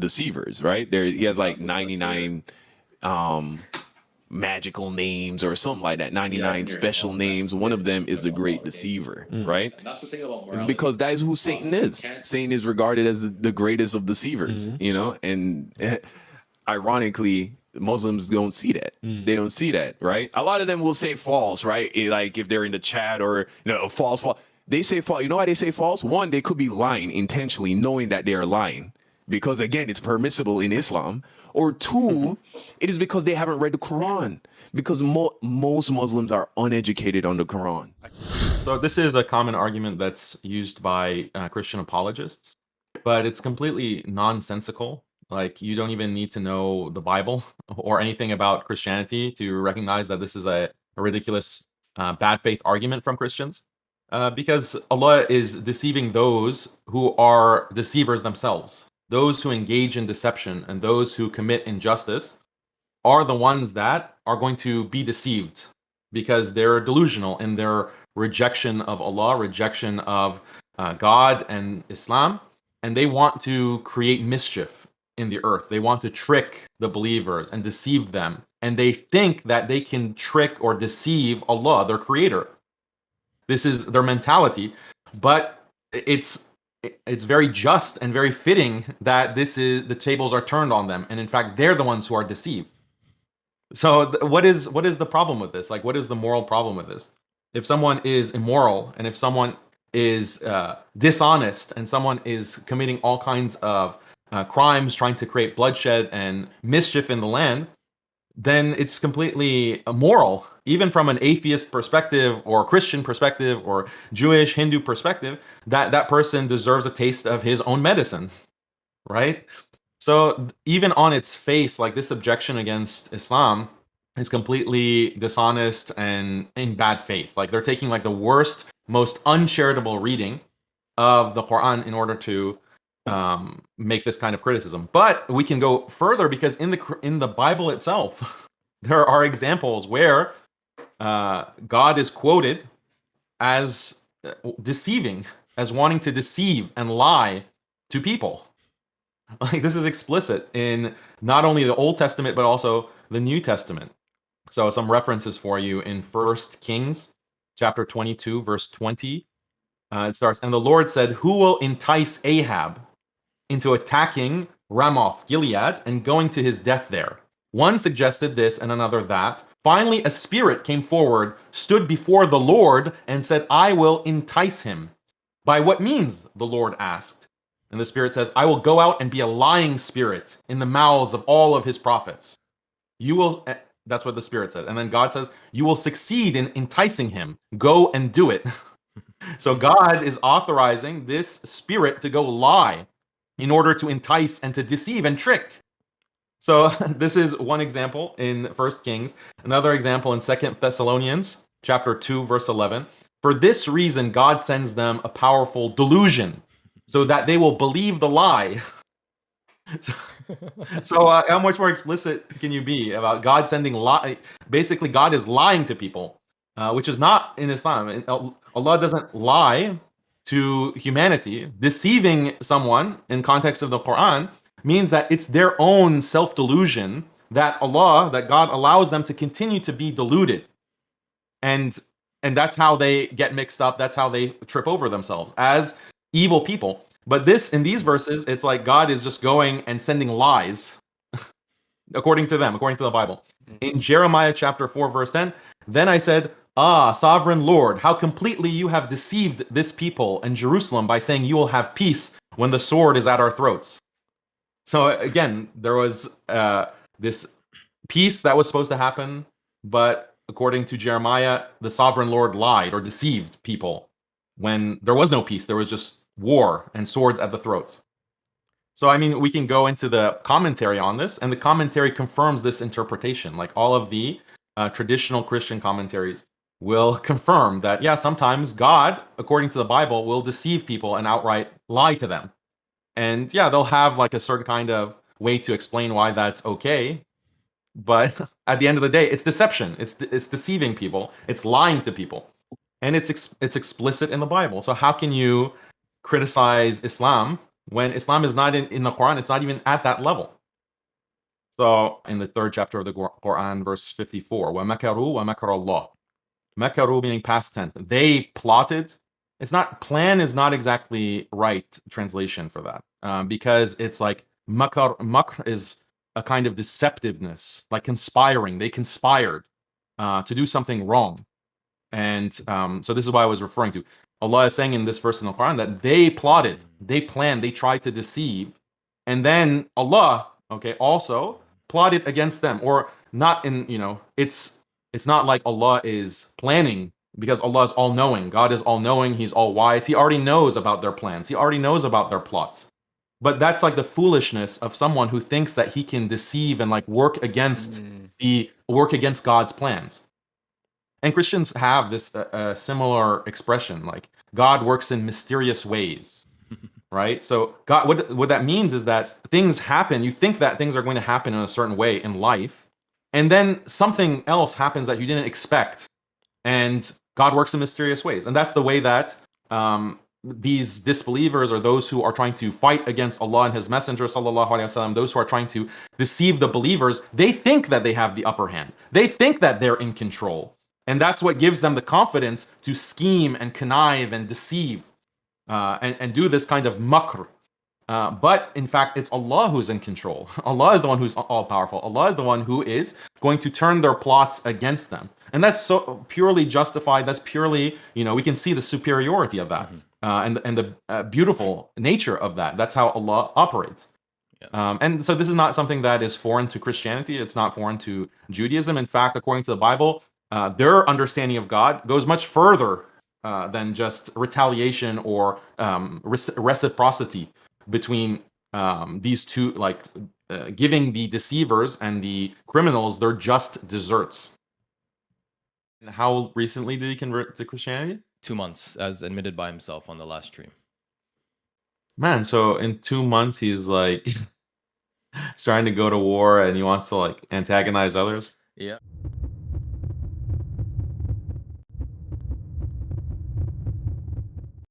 deceivers, right? There, he has like 99 um magical names or something like that, 99 special names. One of them is the great deceiver, right? It's because that is who Satan is. Satan is regarded as the greatest of deceivers, you know, and ironically, Muslims don't see that. They don't see that, right? A lot of them will say false, right? Like if they're in the chat or false, false. They say false. You know why they say false? One, they could be lying intentionally, knowing that they are lying, because again, it's permissible in Islam. Or two, it is because they haven't read the Quran. Because most Muslims are uneducated on the Quran. So this is a common argument that's used by Christian apologists, but it's completely nonsensical. Like, you don't even need to know the Bible or anything about Christianity to recognize that this is a ridiculous bad faith argument from Christians, because Allah is deceiving those who are deceivers themselves. Those who engage in deception and those who commit injustice are the ones that are going to be deceived because they're delusional in their rejection of Allah, rejection of God and Islam, and they want to create mischief in the earth. They want to trick the believers and deceive them, and they think that they can trick or deceive Allah, their creator. This is their mentality, but it's very just and very fitting that the tables are turned on them, and in fact, they're the ones who are deceived. So what is the problem with this? Like, what is the moral problem with this? If someone is immoral, and if someone is dishonest, and someone is committing all kinds of crimes, trying to create bloodshed and mischief in the land, then it's completely immoral. Even from an atheist perspective, or Christian perspective, or Jewish, Hindu perspective, that person deserves a taste of his own medicine, right? So even on its face, like, this objection against Islam is completely dishonest and in bad faith. Like, they're taking like the worst, most uncharitable reading of the Quran in order to make this kind of criticism. But we can go further, because in the Bible itself, there are examples where God is quoted as deceiving, as wanting to deceive and lie to people. Like, this is explicit in not only the Old Testament, but also the New Testament. So some references for you in 1 Kings chapter 22, verse 20. It starts, "And the Lord said, who will entice Ahab into attacking Ramoth Gilead and going to his death there? One suggested this and another that. Finally, a spirit came forward, stood before the Lord, and said, I will entice him. By what means? The Lord asked. And the spirit says, I will go out and be a lying spirit in the mouths of all of his prophets. You will," that's what the spirit said. And then God says, you will succeed in enticing him. Go and do it. So God is authorizing this spirit to go lie in order to entice and to deceive and trick. So this is one example in 1 Kings. Another example in 2 Thessalonians chapter 2, verse 11. For this reason, God sends them a powerful delusion, so that they will believe the lie. So how much more explicit can you be about God sending lie? Basically, God is lying to people, which is not in Islam. Allah doesn't lie to humanity. Deceiving someone in context of the Quran means that it's their own self-delusion that God allows them to continue to be deluded. And that's how they get mixed up. That's how they trip over themselves as evil people. But in these verses, it's like God is just going and sending lies, according to them, according to the Bible. In Jeremiah chapter 4, verse 10, then I said, ah, sovereign Lord, how completely you have deceived this people and Jerusalem by saying you will have peace when the sword is at our throats. So again, there was this peace that was supposed to happen, but according to Jeremiah, the sovereign Lord lied or deceived people when there was no peace. There was just war and swords at the throats. So, I mean, we can go into the commentary on this, and the commentary confirms this interpretation. Like, all of the traditional Christian commentaries will confirm that, yeah, sometimes God, according to the Bible, will deceive people and outright lie to them. And yeah, they'll have like a certain kind of way to explain why that's okay. But at the end of the day, it's deception. It's deceiving people. It's lying to people. And it's explicit in the Bible. So how can you criticize Islam when Islam is not in the Quran, it's not even at that level. So in the 3rd chapter of the Quran, verse 54, وَمَكَرُوا وَمَكَرَ اللَّهُ. Makaru being past tense. They plotted. It's not, plan is not exactly right translation for that. Because it's like makr is a kind of deceptiveness, like conspiring. They conspired to do something wrong. And so this is why I was referring to. Allah is saying in this verse in the Quran that they plotted, they planned, they tried to deceive. And then Allah, okay, also plotted against them. Or not in, it's not like Allah is planning, because Allah is all-knowing. God is all-knowing. He's all-wise. He already knows about their plans. He already knows about their plots. But that's like the foolishness of someone who thinks that he can deceive and like work against God's plans. And Christians have this similar expression, like God works in mysterious ways, right? So God, what that means is that things happen. You think that things are going to happen in a certain way in life, and then something else happens that you didn't expect, and God works in mysterious ways. And that's the way that these disbelievers, or those who are trying to fight against Allah and His Messenger, sallallahu alaihi wasallam, those who are trying to deceive the believers, they think that they have the upper hand. They think that they're in control. And that's what gives them the confidence to scheme and connive and deceive and do this kind of makr. But in fact, it's Allah who's in control. Allah is the one who's all-powerful. Allah is the one who is going to turn their plots against them. And that's so purely justified. That's purely, we can see the superiority of that and the beautiful nature of that. That's how Allah operates. Yeah. And so this is not something that is foreign to Christianity. It's not foreign to Judaism. In fact, according to the Bible, their understanding of God goes much further than just retaliation or reciprocity between these two, like giving the deceivers and the criminals their just desserts. And how recently did he convert to Christianity? 2 months, as admitted by himself on the last stream. Man, so in 2 months he's like starting to go to war and he wants to like antagonize others. Yeah.